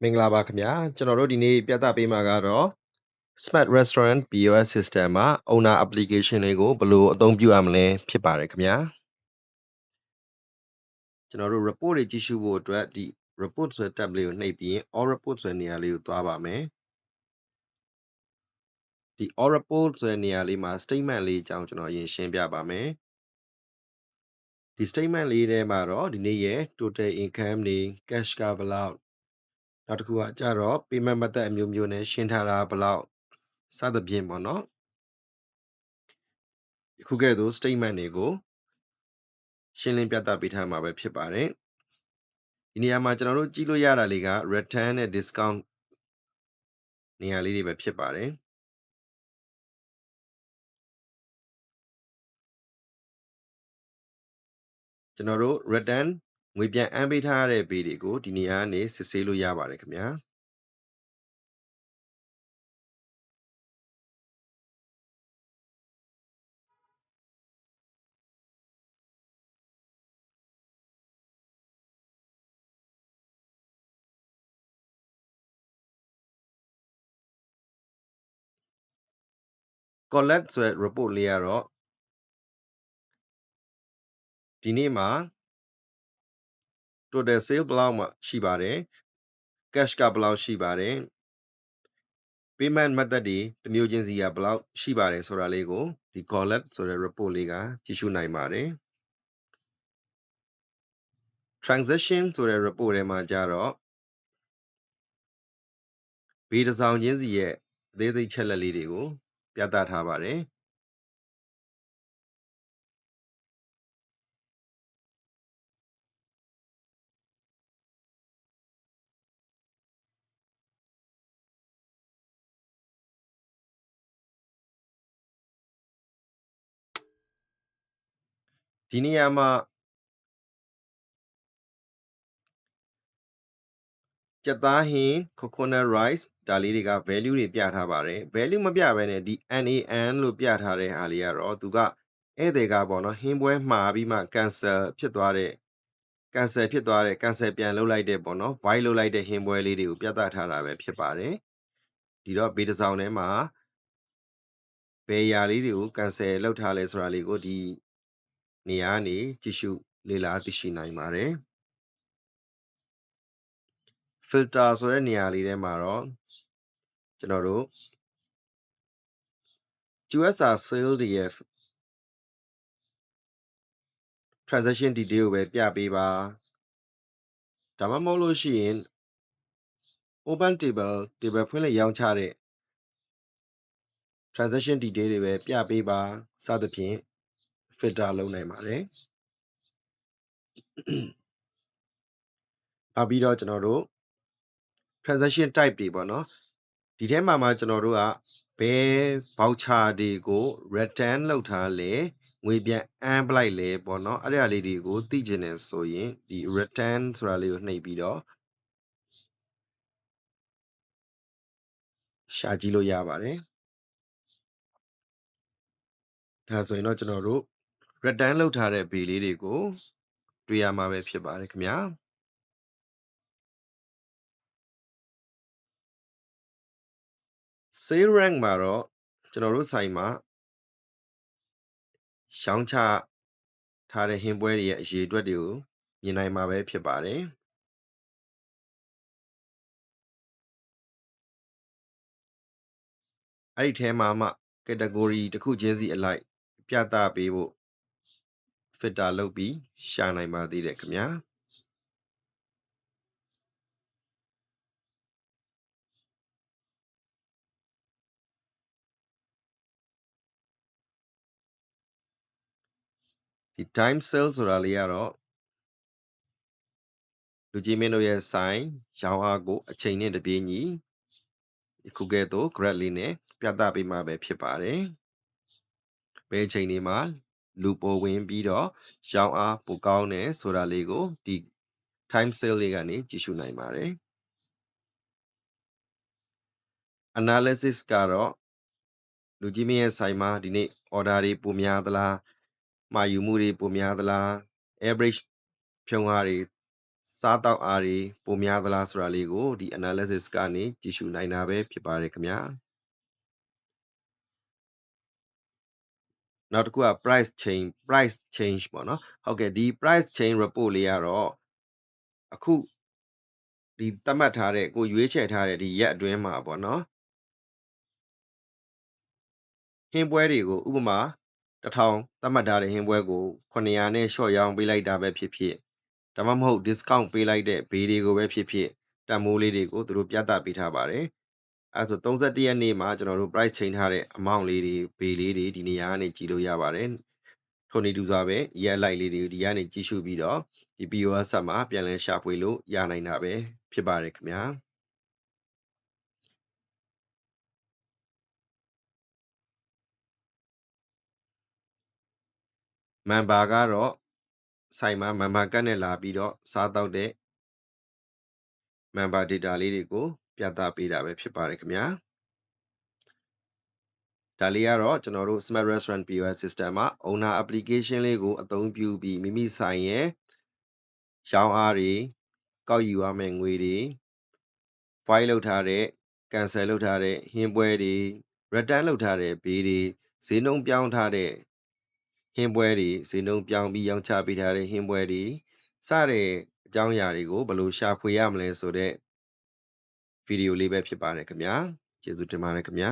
မင်္ဂလာပါခင်ဗျာကျွန်တော်တို့ဒီနေ့ပြသပေးမှာကတော့ Smart Restaurant POS System မှာ Owner Application တွေကိုဘယ်လိုအသုံးပြုရမလဲဖြစ်ပါတယ်ခင်ဗျာကျွန်တော်တို့ report တွေကြည့်ရှုဖို့အတွက်ဒီ report ဆိုတဲ့ tab လေးကိုနှိပ်ပြီး all report ဆိုတဲ့နေရာလေးကိုသွားပါမယ်ဒီ all report ဆိုတဲ့နေရာလေးမှာ statement လေးအကြောင်းကျွန်တော်အရင်ရှင်းပြပါမယ်ဒီ statement လေးထဲမှာတော့ဒီနေ့ရဲ့ total income တွေ cash ကဘယ်လောက်နောက်တစ်ခုကကြတော့ payment method အမျိုးမျိုးနဲ့ရှင်းထားတာဘယ်လောက်စသဖြင့်ပေါ့နော်အခုကဲ့သို့ statement တွေကိုရှင်းလင်းပြသပေးထားမှာပဲဖြစ်ပါတယ်ဒီနေရာမှာကျွန်တော်တို့ကြည့်လို့ရတာလေးက return နဲ့ discount နေရာလေးတွေပဲဖြစ်ပါတယ်ကျွန်တော်တို့ return ငွေပြန်အမ်းပေးထားတဲ့ဘေးတွေကိုဒီနေရာကနေစစ်ဆေးလို့ရပါတယ်ခင်ဗျာcollect ဆိုတဲ့ report လေးကတော့ဒီနေ့မှာ total sale ဘယ်လောက်မှရှိပါတယ် cash ကဘယ်လောက်ရှိပါတယ် payment method တွေတစ်မျိုးချင်းစီကဘယ်လောက်ရှိပါတယ်ဆိုတာလေးကိုဒီ collect ဆိုတဲ့ report လေးကကြည့်ရှုနိုင်ပါတယ် transaction ဆိုတဲ့ report ထဲမှာကြတော့ဘေးတစ်စောင်ချင်းစီရဲ့အသေးစိတ်ချက်လက်လေးတွေကိုပြသထားပါတယ်ဒီနေရာမှာကြက်သားဟင်း coconut rice ဒါလေးတွေက value တွေပြထားပါတယ် value မပြဘဲနဲ့ဒီ NAN လို့ပြထားတဲ့ဟာလေးကတော့သူကဧည့်သည်ကပေါ့နော်ဟင်းပွဲမှာပြီးမှ cancel ဖြစ်သွားတဲ့ cancel ပြန်လုပ်လိုက်တဲ့ပေါ့နော် void လုပ်လိုက်တဲ့ဟင်းပွဲလေးတွေကိုပြသထားတာပဲဖြစ်ပါတယ်ဒီတော့ဘေးတစ်စောင်ထဲမှာဘယ်ຢာလေးတွေကို cancel လုပ်ထားလဲဆိုတာလေးကိုဒီနေရာကနေကြည့်ရှုလေ့လာသိရှိနိုင်ပါတယ် filter ဆိုတဲ့နေရာလေးထဲမှာတော့ကျွန်တော်တို့ QSR sale တွေရဲ့ transaction detail ကိုပဲပြပေးပါဒါမှမဟုတ်လို့ရှိရင် open table ဖွင့်လှစ်ရောင်းချတဲ့ transaction detail တွေပဲပြပေးပါစသဖြင့် filter လုပ်နိုင်ပါတယ်နောက်ပြီးတော့ကျွန်တော်တို့ transaction type တွေပေါ့နော်ဒီထဲမှာကျွန်တော်တို့ကဘယ် voucher တွေကို return လုပ်ထားလဲငွေပြန်အမ်းပလိုက်လဲပေါ့နော်အဲ့ဒါလေးတွေကိုသိချင်တယ်ဆိုရင်ဒီ return ဆိုတာလေးကိုနှိပ်ပြီးတော့ရှာကြည့်လို့ရပါတယ်ဒါဆိုရင်တော့ကျွန်တော်တို့ return လုပ်ထားတဲ့ဘေးလေးတွေကိုတွေ့ရမှာပဲဖြစ်ပါတယ်ခင်ဗျာsale rank မှာတော့ကျွန်တော်တို့ဆိုင်မှာရောင်းချထားတဲ့ဟင်းပွဲတွေရဲ့အရေအတွက်တွေကိုမြင်နိုင်မှာပဲဖြစ်ပါတယ်အဲ့ဒီထဲမှာမှ category တစ်ခုချင်းစီအလိုက်ပြသပေးဖို့ filter လုပ်ပြီးရှာနိုင်ပါသေးတယ်ခင်ဗျာဒီ time sale ဆိုတာလေးကတော့လူကြီးမင်းတို့ရဲ့ဆိုင်ရောင်းအားကိုအချိန်နဲ့တပြေးညီအခုကဲ့သို့ graph လေးနဲ့ပြသပေးမှာပဲဖြစ်ပါတယ်ဘယ်အချိန်တွေမှာလူပိုဝင်ပြီးတော့ရောင်းအားပိုကောင်းတယ်ဆိုတာလေးကိုဒီ time sale လေးကနေကြည့်ရှုနိုင်ပါတယ် analysis ကတော့လူကြီးမင်းရဲ့ဆိုင်မှာဒီနေ့ order တွေပိုများသလားမှာယူမှုတွေပိုများသလား average ဖြုံးအားတွေ စားတောက်အားတွေပိုများသလားဆိုတာလေးကိုဒီ analysis ကနေကြည့်ရှုနိုင်တာပဲဖြစ်ပါတယ်ခင်ဗျာနောက်တစ်ခုက price change ပေါ့နော်ဟုတ်ကဲ့ဒီ price change report လေးကတော့အခုဒီသတ်မှတ်ထားတဲ့ကိုရွေးချယ်ထားတဲ့ဒီရက်အတွင်းမှာပေါ့နော်ဟင်းပွဲတွေကိုဥပမာ1000သတ်မှတ်ထားတဲ့ဟင်းပွဲကို900နဲ့ရှော့ရောင်းပေးလိုက်တာပဲဖြစ်ဖြစ်ဒါမှမဟုတ် discount ပေးလိုက်တဲ့ဘေးတွေကိုပဲဖြစ်ဖြစ်တန်မိုးလေးတွေကိုသူတို့ပြသပေးထားပါတယ်အဲဆို31ရက်နေ့မှာကျွန်တော်တို့ price change ထားတဲ့ amount လေးတွေဘေးလေးတွေဒီနေရာကနေကြည့်လို့ရပါတယ်ထို့နည်းတူစွာပဲရက်လိုက်လေးတွေဒီကနေကြည့်ရှုပြီးတော့ဒီ POS ဆက်မှာပြန်လည်ရှာဖွေလို့ရနိုင်တာပဲဖြစ်ပါတယ်ခင်ဗျာမန်ဘာကတော့ဆိုင်မှာမန်ဘာကတ်နဲ့လာပြီးတော့စားတော့တဲ့ member data လေးတွေကိုပြသပေးတာပဲဖြစ်ပါတယ်ခင်ဗျာဒါလေးကတော့ကျွန်တော်တို့ Smart Restaurant POS System မှာ Owner Application လေးကိုအသုံးပြုပြီးမိမိဆိုင်ရဲ့ရောင်းအားတွေကောက်ယူရမယ့်ငွေတွေ file လုပ်ထားတဲ့ cancel လုပ်ထားတဲ့ဟင်းပွဲတွေ return လုပ်ထားတဲ့ဘေးတွေဈေးနှုန်းပြောင်းထားတဲ့ဟင်းပွဲတွေဈေးနှုန်းပြောင်းပြီးရောင်းချပေးထားတဲ့ဟင်းပွဲတွေစတဲ့အကြောင်းအရာတွေကိုဘယ်လိုရှာဖွေရမလဲဆိုတဲ့ဗီဒီယိုလေးပဲဖြစ်ပါတယ်ခင်ဗျာကျေးဇူးတင်ပါတယ်ခင်ဗျာ